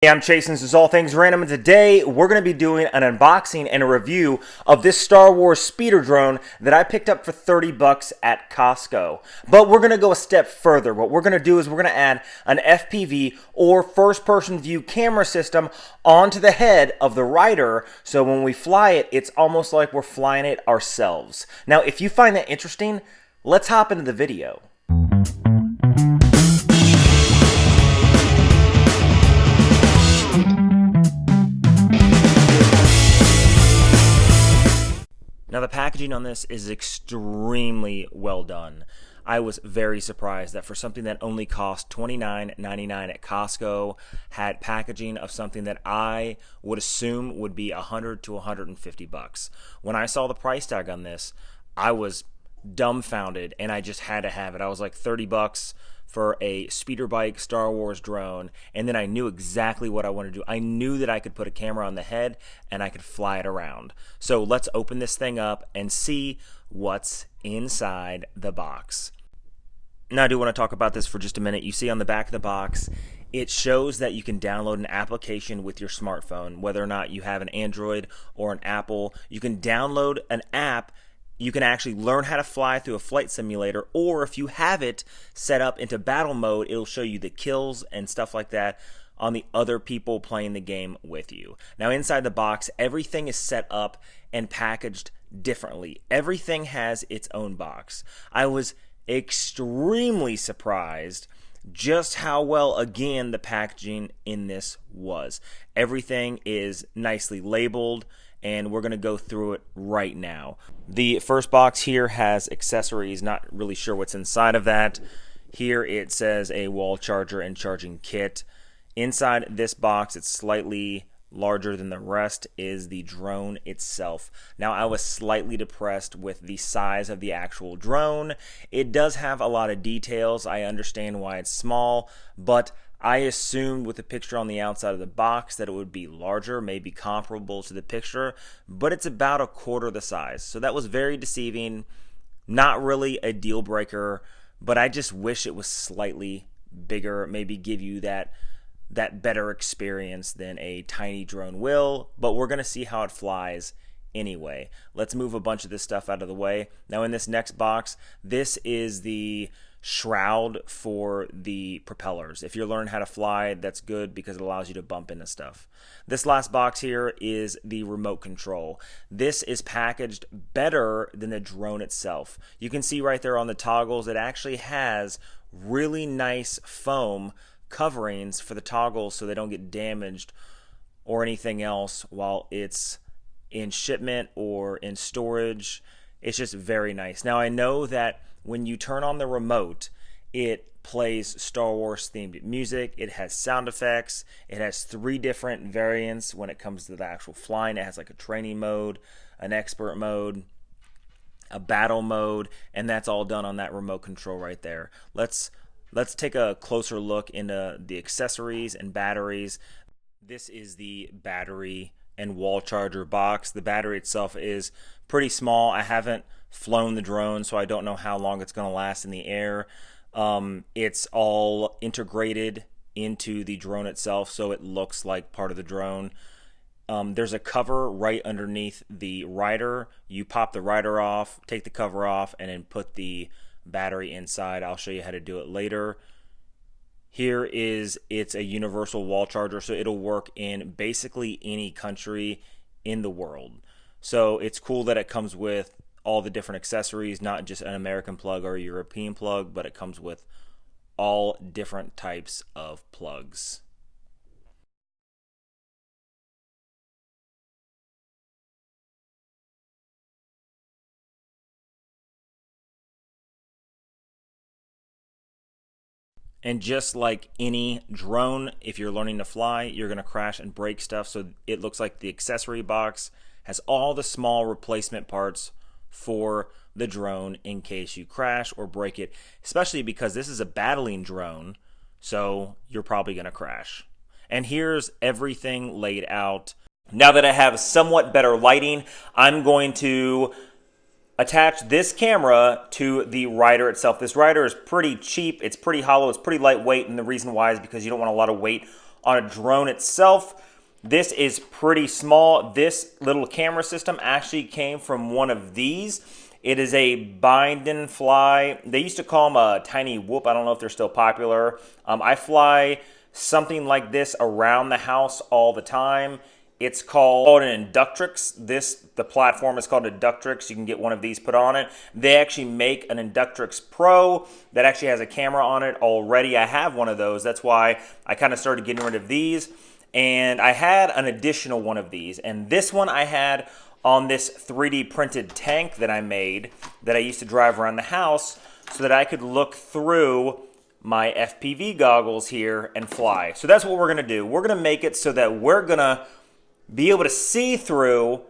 Hey, I'm Chase, and this is All Things Random, and today we're going to be doing an unboxing and a review of this Star Wars speeder drone that I picked up for 30 bucks at Costco. But we're going to go a step further. What we're going to do is we're going to add an FPV or first-person view camera system onto the head of the rider, so when we fly it, it's almost like we're flying it ourselves. Now, if you find that interesting, let's hop into the video. Now, the packaging on this is extremely well done. I was very surprised that for something that only cost $29.99 at Costco, had packaging of something that I would assume would be $100 to $150. When I saw the price tag on this, I was dumbfounded and I just had to have it. I was like, 30 bucks for a speeder bike Star Wars drone, and then I knew exactly what I wanted to do. I knew that I could put a camera on the head and I could fly it around. So let's open this thing up and see what's inside the box. Now, I do want to talk about this for just a minute. You see on the back of the box, it shows that you can download an application with your smartphone, whether or not you have an Android or an Apple. You can download an app. You can actually learn how to fly through a flight simulator, or if you have it set up into battle mode, it'll show you the kills and stuff like that on the other people playing the game with you. Now, inside the box, everything is set up and packaged differently. Everything has its own box. I was extremely surprised just how well, again, the packaging in this was. Everything is nicely labeled, and we're going to go through it right now. The first box here has accessories, not really sure what's inside of that. Here it says a wall charger and charging kit. Inside this box, it's slightly larger than the rest, is the drone itself. Now, I was slightly depressed with the size of the actual drone. It does have a lot of details. I understand why it's small, but I assumed with the picture on the outside of the box that it would be larger, maybe comparable to the picture, but it's about a quarter the size. So that was very deceiving. Not really a deal breaker, but I just wish it was slightly bigger, maybe give you that better experience than a tiny drone will, but we're going to see how it flies anyway. Let's move a bunch of this stuff out of the way. Now, in this next box, this is the shroud for the propellers. If you're learning how to fly, that's good because it allows you to bump into stuff. This last box here is the remote control. This is packaged better than the drone itself. You can see right there on the toggles, it actually has really nice foam coverings for the toggles so they don't get damaged or anything else while it's in shipment or in storage. It's just very nice. Now, I know that when you turn on the remote, it plays Star Wars themed music. It has sound effects. It has 3 different variants when it comes to the actual flying. It has like a training mode, an expert mode, a battle mode, and that's all done on that remote control right there. Let's take a closer look into the accessories and batteries. This is the battery and wall charger box. The battery itself is pretty small. I haven't flown the drone, so I don't know how long it's going to last in the air. It's all integrated into the drone itself, so it looks like part of the drone. There's a cover right underneath the rider. You pop the rider off, take the cover off, and then put the battery inside. I'll show you how to do it later. Here it's a universal wall charger, so it'll work in basically any country in the world. So it's cool that it comes with all the different accessories, not just an American plug or a European plug, but it comes with all different types of plugs. And just like any drone, if you're learning to fly, you're going to crash and break stuff. So it looks like the accessory box has all the small replacement parts for the drone in case you crash or break it, especially because this is a battling drone, so you're probably going to crash. And here's everything laid out. Now that I have somewhat better lighting, I'm going to attach this camera to the rider itself. This rider is pretty cheap, it's pretty hollow, it's pretty lightweight, and the reason why is because you don't want a lot of weight On a drone itself, this is pretty small. This little camera system actually came from one of these. It is a bind and fly. They used to call them a tiny whoop. I don't know if they're still popular. I fly something like this around the house all the time. It's called an Inductrix. The platform is called Inductrix. You can get one of these put on it. They actually make an Inductrix Pro that actually has a camera on it already. I have one of those. That's why I kind of started getting rid of these. And I had an additional one of these. And this one I had on this 3D printed tank that I made that I used to drive around the house so that I could look through my FPV goggles here and fly. So that's what we're gonna do. We're gonna make it so that we're gonna be able to see through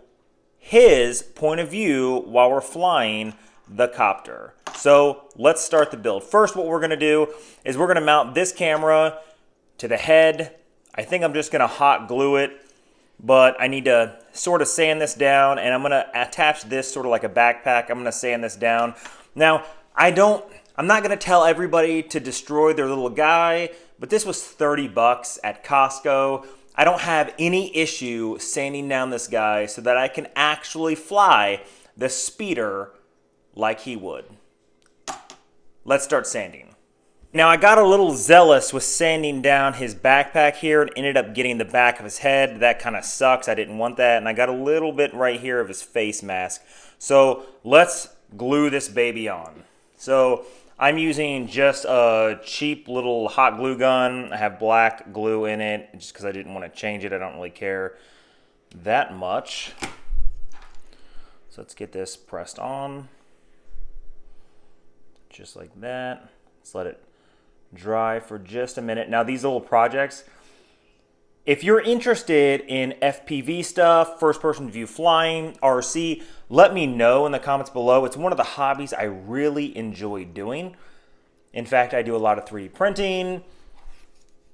his point of view while we're flying the copter. So let's start the build. First, what we're gonna do is we're gonna mount this camera to the head. I think I'm just gonna hot glue it, but I need to sort of sand this down, and I'm gonna attach this sort of like a backpack. I'm gonna sand this down. Now, I'm not gonna tell everybody to destroy their little guy, but this was 30 bucks at Costco. I don't have any issue sanding down this guy so that I can actually fly the speeder like he would. Let's start sanding. Now, I got a little zealous with sanding down his backpack here and ended up getting the back of his head. That kind of sucks. I didn't want that. And I got a little bit right here of his face mask. So let's glue this baby on. So I'm using just a cheap little hot glue gun. I have black glue in it just because I didn't want to change it. I don't really care that much. So let's get this pressed on. Just like that. Let's let it dry for just a minute. Now, these little projects, if you're interested in FPV stuff, first person view flying, RC, let me know in the comments below. It's one of the hobbies I really enjoy doing. In fact, I do a lot of 3D printing,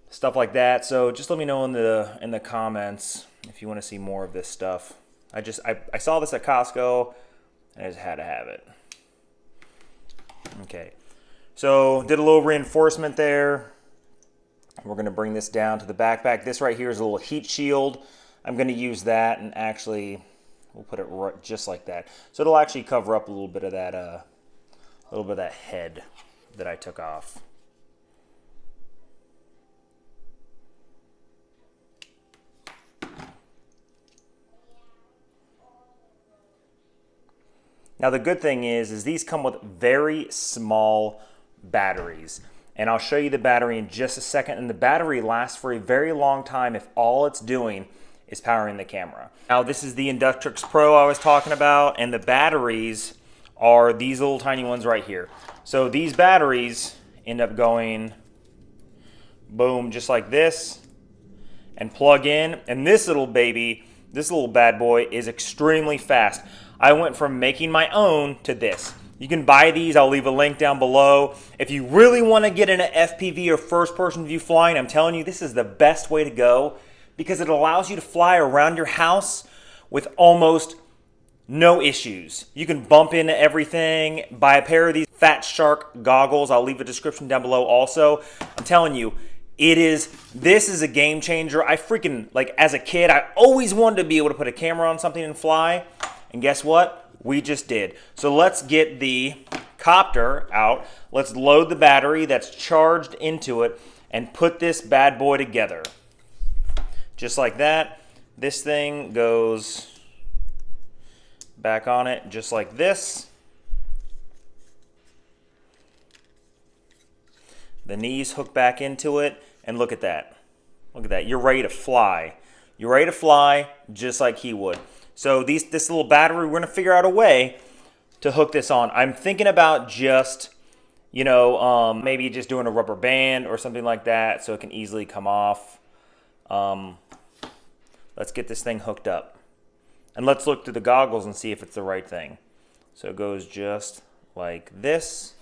stuff like that. So just let me know in the comments if you want to see more of this stuff. I saw this at Costco and I just had to have it. Okay. So did a little reinforcement there. We're going to bring this down to the backpack. This right here is a little heat shield. I'm going to use that and actually we'll put it right, just like that. So it'll actually cover up a little bit of that head that I took off. Now the good thing is these come with very small batteries, and I'll show you the battery in just a second, and the battery lasts for a very long time if all it's doing is powering the camera. Now this is the Inductrix Pro I was talking about, and the batteries are these little tiny ones right here. So these batteries end up going boom just like this and plug in, and this little baby, this little bad boy is extremely fast. I went from making my own to this. You can buy these. I'll leave a link down below. If you really want to get into FPV or first-person view flying, I'm telling you, this is the best way to go because it allows you to fly around your house with almost no issues. You can bump into everything. Buy a pair of these Fat Shark Goggles. I'll leave a description down below also. I'm telling you, this is a game changer. I freaking, like, as a kid, I always wanted to be able to put a camera on something and fly. And guess what? We just did. So let's get the copter out. Let's load the battery that's charged into it and put this bad boy together. Just like that. This thing goes back on it just like this. The knees hook back into it, and look at that. Look at that. You're ready to fly. You're ready to fly just like he would. So this little battery, we're going to figure out a way to hook this on. I'm thinking about just, maybe just doing a rubber band or something like that so it can easily come off. Let's get this thing hooked up. And let's look through the goggles and see if it's the right thing. So it goes just like this.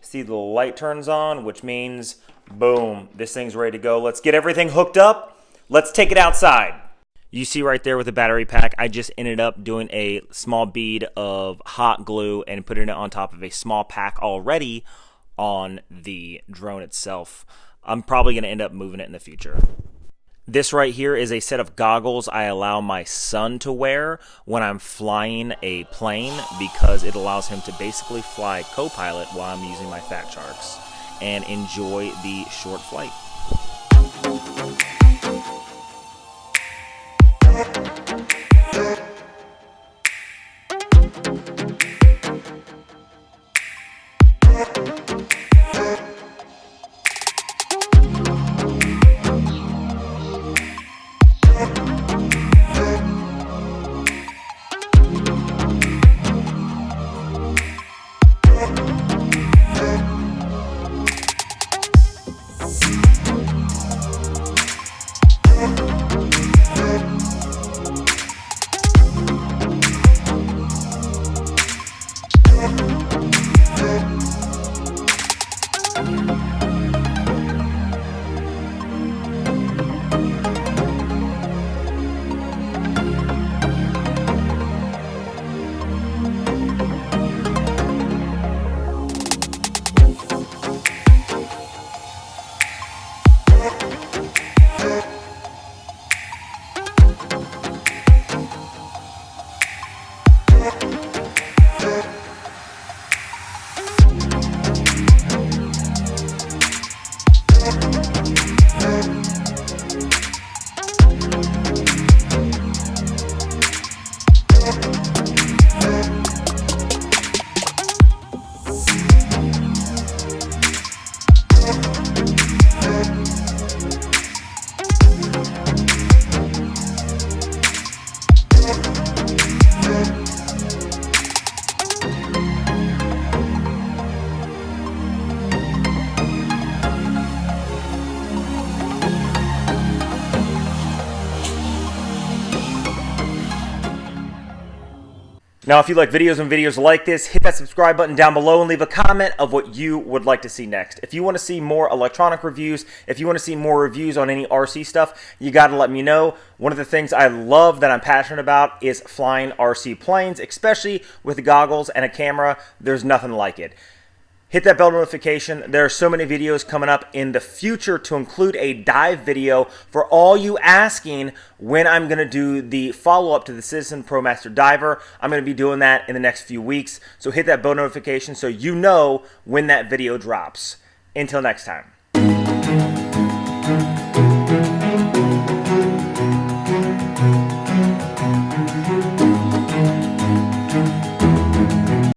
See the little light turns on, which means, boom, this thing's ready to go. Let's get everything hooked up. Let's take it outside. You see right there with the battery pack, I just ended up doing a small bead of hot glue and putting it on top of a small pack already on the drone itself. I'm probably going to end up moving it in the future. This right here is a set of goggles I allow my son to wear when I'm flying a plane because it allows him to basically fly co-pilot while I'm using my Fat Sharks and enjoy the short flight. Now, if you like videos and videos like this, hit that subscribe button down below and leave a comment of what you would like to see next. If you want to see more electronic reviews, if you want to see more reviews on any RC stuff, you got to let me know. One of the things I love that I'm passionate about is flying RC planes, especially with goggles and a camera. There's nothing like it. Hit that bell notification. There are so many videos coming up in the future to include a dive video for all you asking when I'm going to do the follow-up to the Citizen ProMaster Diver. I'm going to be doing that in the next few weeks. So hit that bell notification so you know when that video drops. Until next time.